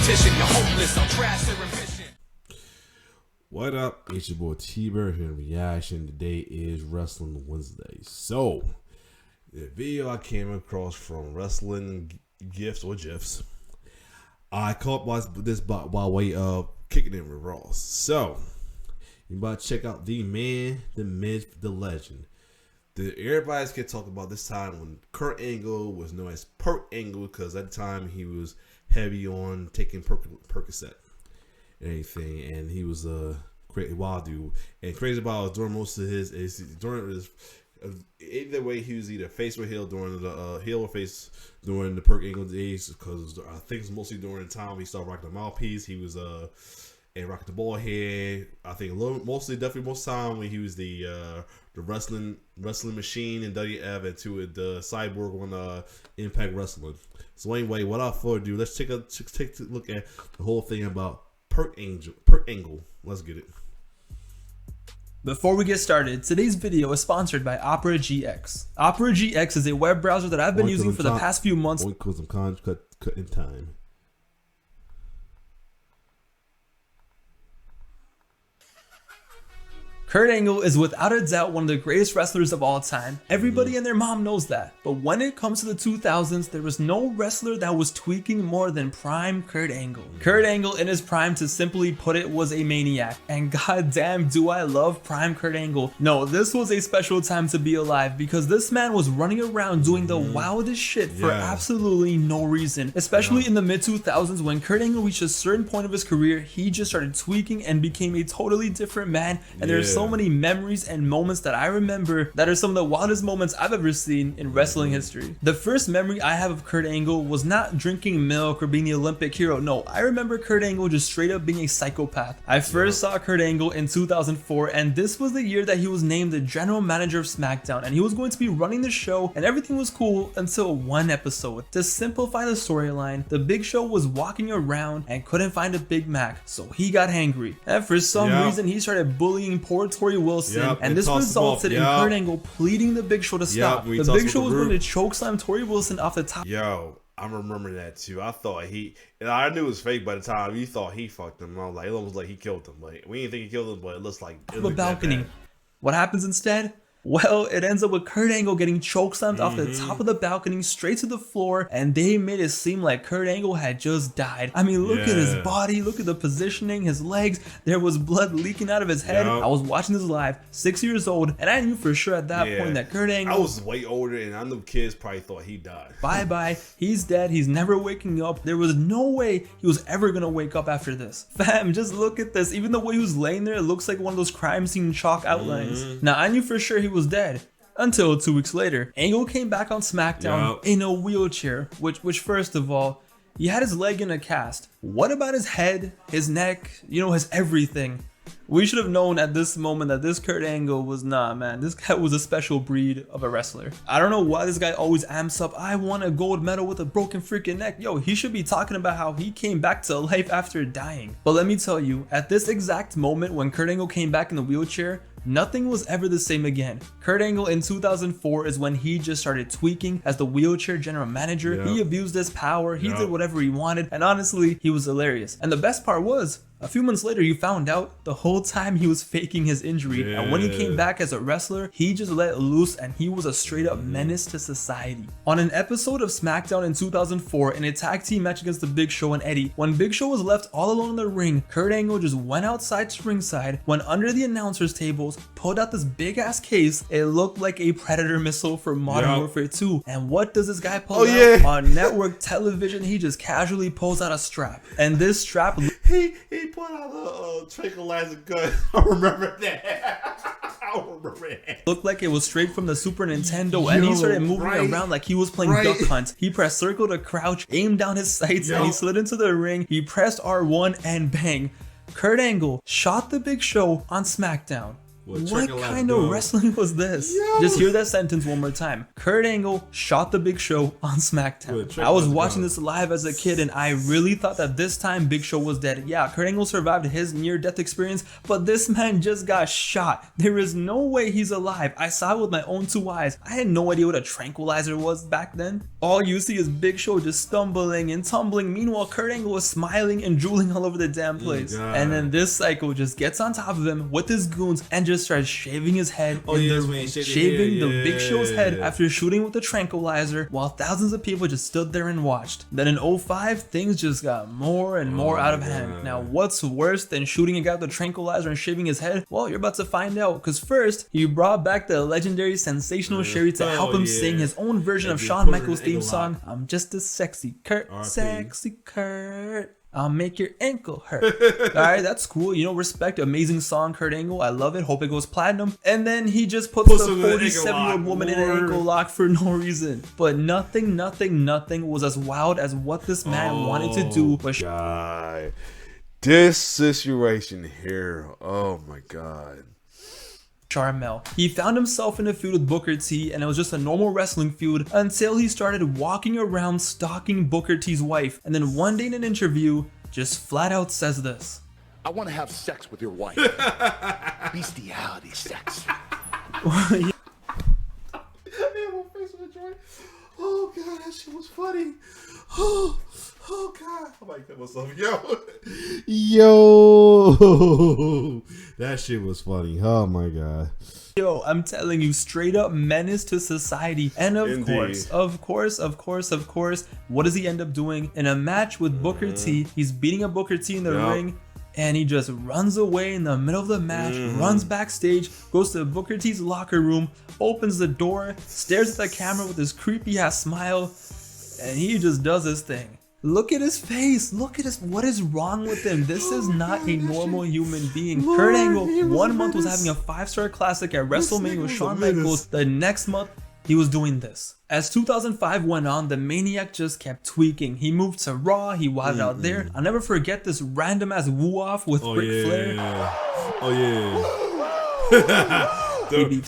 competition. You're hopeless, I'll trash your ambition. What up? It's your boy T-Bird here in reaction. Today is Wrestling Wednesday. So, the video I came across from Wrestling Gifts or GIFs, I caught this by way of Kicking It with Ross. So, you about to check out the man, the myth, the legend. Everybody's gonna talk about this time when Kurt Angle was known as Perc Angle, because at the time he was heavy on taking Percocet and anything, and he was a great wild dude. And crazy about during most of either way, he was either face or heel during the heel or face during the Perc Angle days, because I think it's mostly during the time he started rocking the mouthpiece. He was and rocking the ball head. I think definitely most time when he was the wrestling machine in WF and to the cyborg on Impact Wrestling. So anyway, without further ado, let's take a look at the whole thing about Perc Angle. Let's get it. Before we get started, today's video is sponsored by Opera GX. Opera GX is a web browser that I've been using for the past few months. Because I'm cut in time. Kurt Angle is without a doubt one of the greatest wrestlers of all time. Everybody and their mom knows that. But when it comes to the 2000s, there was no wrestler that was tweaking more than prime Kurt Angle. Kurt Angle in his prime, to simply put it, was a maniac. And goddamn do I love prime Kurt Angle. No, this was a special time to be alive, because this man was running around doing the wildest shit for absolutely no reason. Especially in the mid 2000s, when Kurt Angle reached a certain point of his career, he just started tweaking and became a totally different man. And there's so many memories and moments that I remember that are some of the wildest moments I've ever seen in wrestling history. The first memory I have of Kurt Angle was not drinking milk or being the Olympic hero. No, I remember Kurt Angle just straight up being a psychopath. I first saw Kurt Angle in 2004, and this was the year that he was named the general manager of SmackDown, and he was going to be running the show, and everything was cool until one episode. To simplify the storyline, the Big Show was walking around and couldn't find a Big Mac, so he got hangry, and for some reason he started bullying poor Tori Wilson, and this resulted in Kurt Angle pleading the Big Show to stop. The Big Show was going to chokeslam Tori Wilson off the top. Yo, I remember that too. I thought and I knew it was fake by the time you thought he fucked him. I was like, it almost like he killed him. Like, we didn't think he killed him, but it looks like it the balcony. What happens instead? Well, it ends up with Kurt Angle getting chokeslammed off the top of the balcony straight to the floor, and they made it seem like Kurt Angle had just died. I mean, look at his body, look at the positioning, his legs, there was blood leaking out of his head. I was watching this live, 6 years old, and I knew for sure at that point that Kurt Angle... I was way older, and I knew kids probably thought he died. Bye-bye, he's dead, he's never waking up. There was no way he was ever gonna wake up after this. Fam, just look at this. Even the way he was laying there, it looks like one of those crime scene chalk outlines. Now, I knew for sure he was dead until 2 weeks later. Angle came back on SmackDown in a wheelchair, which first of all, he had his leg in a cast. What about his head, his neck, his everything? We should have known at this moment that this Kurt Angle was man. This guy was a special breed of a wrestler. I don't know why this guy always amps up, I won a gold medal with a broken freaking neck. Yo, he should be talking about how he came back to life after dying. But let me tell you, at this exact moment when Kurt Angle came back in the wheelchair, nothing was ever the same again. Kurt Angle in 2004 is when he just started tweaking as the wheelchair general manager. He abused his power, he did whatever he wanted, and honestly, he was hilarious. And the best part was, a few months later, you found out the whole time he was faking his injury. And when he came back as a wrestler, he just let loose and he was a straight up menace to society. On an episode of SmackDown in 2004, in a tag team match against the Big Show and Eddie, when Big Show was left all alone in the ring, Kurt Angle just went outside to ringside, went under the announcers tables, pulled out this big ass case. It looked like a Predator missile for Modern Warfare 2. And what does this guy pull out? On network television, he just casually pulls out a strap. And this strap... He put out a tranquilizer gun. I remember that. I remember that. Looked like it was straight from the Super Nintendo, and he started moving around like he was playing Duck Hunt. He pressed circle to crouch, aimed down his sights, and he slid into the ring. He pressed R1 and bang. Kurt Angle shot the Big Show on SmackDown. What kind of wrestling was this? Yo. Just hear that sentence one more time. Kurt Angle shot the Big Show on SmackDown. I was watching this live as a kid and I really thought that this time Big Show was dead. Yeah, Kurt Angle survived his near-death experience, but this man just got shot. There is no way he's alive. I saw it with my own 2 eyes. I had no idea what a tranquilizer was back then. All you see is Big Show just stumbling and tumbling. Meanwhile, Kurt Angle was smiling and drooling all over the damn place. And then this psycho just gets on top of him with his goons and just starts shaving his head shaving the Big Show's head after shooting with the tranquilizer while thousands of people just stood there and watched. Then in 05, things just got more and more out of hand. Now what's worse than shooting a guy with a tranquilizer and shaving his head? Well, you're about to find out, because first he brought back the legendary Sensational Sherry to help him sing his own version of Shawn Michaels' theme song, I'm Just a Sexy Kurt, Sexy Kurt, I'll make your ankle hurt. Alright, that's cool. You know, respect. Amazing song, Kurt Angle. I love it. Hope it goes platinum. And then he just puts the 47-year-old woman in an ankle lock for no reason. But nothing was as wild as what this man wanted to do. God. This situation here. Oh my God. Charmel. He found himself in a feud with Booker T, and it was just a normal wrestling feud until he started walking around stalking Booker T's wife. And then one day in an interview, just flat out says this. I want to have sex with your wife. Bestiality sex. Oh God, that shit was funny. Oh God, I might kill myself. Yo, that shit was funny. Oh my God. Yo, I'm telling you, straight up menace to society. And of course, what does he end up doing? In a match with Booker T, he's beating up Booker T in the ring, and he just runs away in the middle of the match, runs backstage, goes to Booker T's locker room, opens the door, stares at the camera with his creepy ass smile, and he just does his thing. Look at his face. Look at his. What is wrong with him? This is not a normal human being. Kurt Angle, 1 month was having a 5-star classic at WrestleMania with Shawn Michaels. The next month, he was doing this. As 2005 went on, the Maniac just kept tweaking. He moved to Raw. He wilded out there. I'll never forget this random ass woo-off with Ric Flair.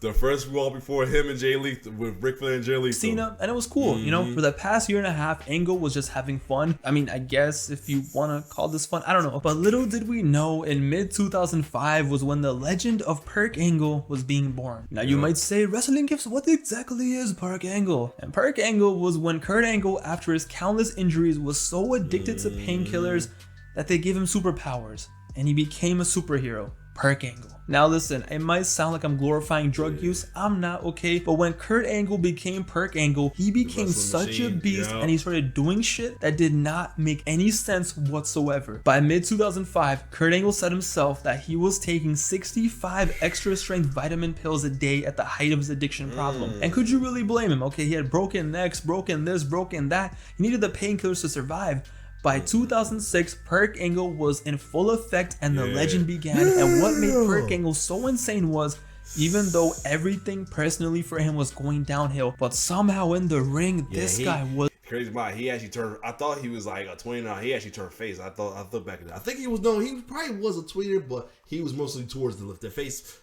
The first wall before him and Jay Lee with Ric Flair and Jay Lee. Cena, and it was cool. You know, for the past year and a half, Angle was just having fun. I mean, I guess if you want to call this fun, I don't know. But little did we know, in mid-2005 was when the legend of Perc Angle was being born. Now you might say, Wrestling Gifts, what exactly is Perc Angle? And Perc Angle was when Kurt Angle, after his countless injuries, was so addicted to painkillers that they gave him superpowers, and he became a superhero. Perc Angle. Now listen, it might sound like I'm glorifying drug use. I'm not, okay? But when Kurt Angle became Perc Angle, he became such a beast, and he started doing shit that did not make any sense whatsoever. By mid-2005, Kurt Angle said himself that he was taking 65 extra strength vitamin pills a day at the height of his addiction problem. And could you really blame him? Okay, he had broken necks, broken this, broken that. He needed the painkillers to survive. By 2006, Perc Angle was in full effect and the legend began. And what made Perc Angle so insane was, even though everything personally for him was going downhill, but somehow in the ring, this guy was crazy. About he actually turned. I thought he was like a tweener. He actually turned face. I thought back in that. I think he was he probably was a tweener, but he was mostly towards the face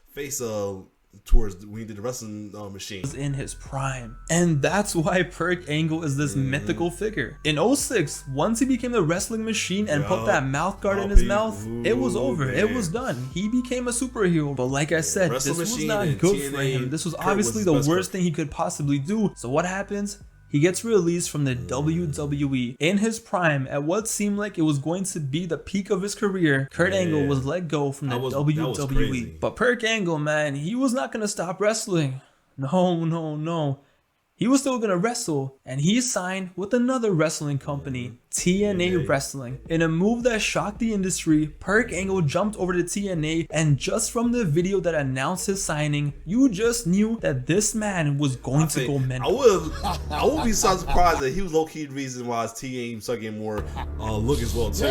towards when he did the wrestling machine. In his prime. And that's why Perc Angle is this mythical figure. In 06, once he became the wrestling machine and put that mouth guard in his mouth, it was over. It was done. He became a superhero. But like I said, this was not good for him. This was obviously the worst thing he could possibly do. So what happens? He gets released from the WWE. In his prime, at what seemed like it was going to be the peak of his career, Kurt Angle was let go from the WWE. But Perc Angle, man, he was not going to stop wrestling. No. He was still going to wrestle, and he signed with another wrestling company, TNA Wrestling. In a move that shocked the industry, Perc Angle jumped over to TNA, and just from the video that announced his signing, you just knew that this man was going to go mental. I would be so surprised that he was low-key the reason why his TNA started getting more look as well too.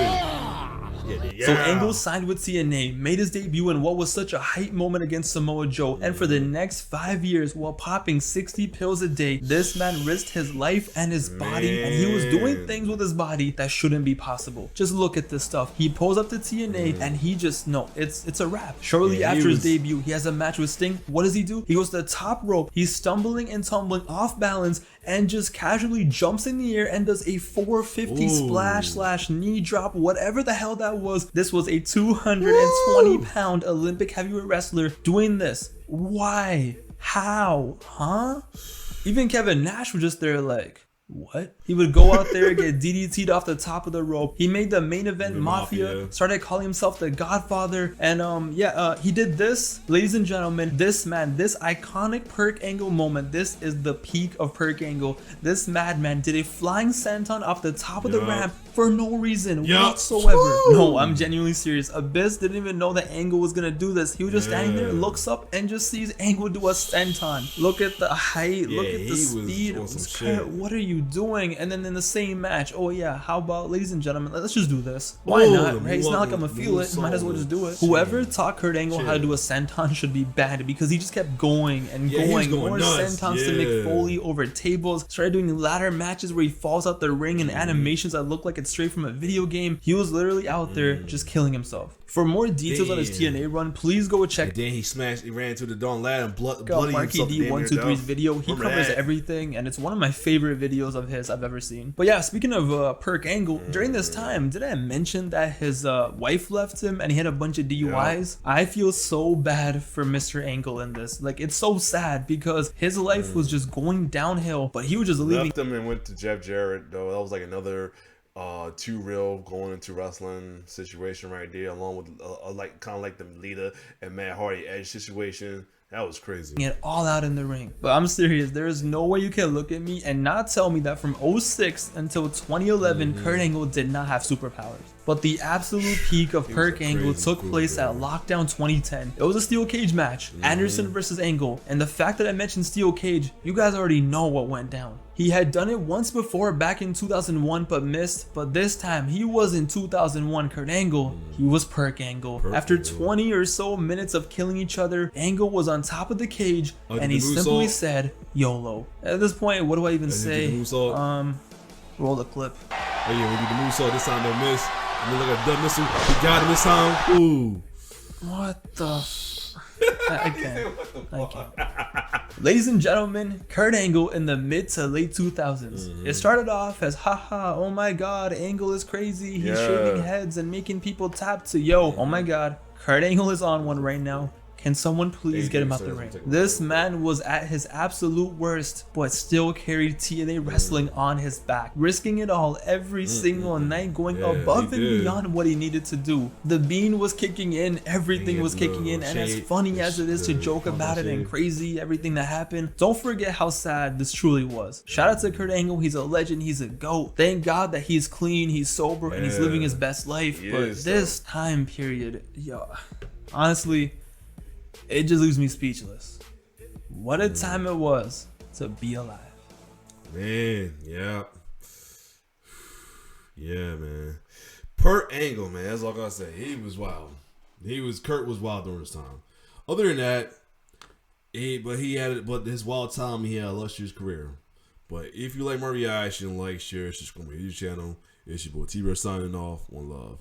So Angle signed with TNA, made his debut in what was such a hype moment against Samoa Joe, and for the next 5 years, while popping 60 pills a day, this man risked his life and his body, and he was doing things with his body that shouldn't be possible. Just look at this stuff. He pulls up to TNA, and he just, no, it's a wrap. Shortly after his debut, he has a match with Sting. What does he do? He goes to the top rope, he's stumbling and tumbling off balance, and just casually jumps in the air and does a 450 splash / knee drop, whatever the hell that was. This was a 220-pound Olympic heavyweight wrestler doing this. Why? How? Huh? Even Kevin Nash was just there like, what? He would go out there, get DDT'd off the top of the rope. He made the main event Mafia, started calling himself the Godfather, and he did this. Ladies and gentlemen, this man, this iconic Perc Angle moment, this is the peak of Perc Angle. This madman did a flying senton off the top of the ramp for no reason whatsoever. No, I'm genuinely serious. Abyss didn't even know that Angle was gonna do this. He was just standing there, looks up, and just sees Angle do a senton. Look at the height, look at the speed. What are you doing? And then in the same match, oh yeah, how about, ladies and gentlemen, let's just do this. Why not, right? It's not like I'm gonna feel it, might as well just do it. Whoever taught Kurt Angle how to do a senton should be banned, because he just kept going and going. More sentons to Mick Foley over tables, started doing ladder matches where he falls out the ring and animations that look like it's straight from a video game. He was literally out there just killing himself. For more details on his TNA run, please go check. And then he ran into the Dawn ladder and bloody Marky himself. D123's video. He covers everything, and it's one of my favorite videos of his I've ever seen. But yeah, speaking of Perc Angle, during this time, did I mention that his wife left him and he had a bunch of DUIs? I feel so bad for Mr. Angle in this. Like, it's so sad because his life was just going downhill, but he was just leaving. Left him and went to Jeff Jarrett, though. That was like another too real going into wrestling situation right there, along with like kind of like the Lita and Matt Hardy Edge situation. That was crazy. It all out in the ring. But I'm serious, there is no way you can look at me and not tell me that from 06 until 2011, Kurt Angle did not have superpowers. But the absolute peak of Perc Angle took place at Lockdown 2010. It was a steel cage match, Anderson versus Angle. And the fact that I mentioned steel cage, you guys already know what went down. He had done it once before back in 2001 but missed, but this time he was in 2001 Kurt Angle, he was Perc Angle. After 20 or so minutes of killing each other, Angle was on top of the cage and he simply said, YOLO. At this point, what do I even say? Roll the clip. Oh yeah, we did the moonsault this time, don't miss. I mean, like a dumb missile. We got him this time. Ooh. What the? I can't. Ladies and gentlemen, Kurt Angle in the mid to late 2000s. It started off as haha, oh my god, Angle is crazy. He's shaving heads and making people tap to yo, oh my god, Kurt Angle is on one right now. Can someone please get him out the ring? This man was at his absolute worst, but still carried TNA wrestling on his back, risking it all every single night, going above and beyond what he needed to do. The bean was kicking in, everything was kicking in, and as funny as it is to joke about it and crazy everything that happened, don't forget how sad this truly was. Shout out to Kurt Angle, he's a legend, he's a GOAT. Thank God that he's clean, he's sober, and he's living his best life. But this time period, honestly, it just leaves me speechless. What a time it was to be alive. Man, yeah. Yeah, man. Perc Angle, man, that's all I gotta say. He was wild. Kurt was wild during this time. Other than that, but his wild time, he had a illustrious career. But if you like my reaction, like, share, subscribe to my YouTube channel. It's your boy T-Bear signing off. One love.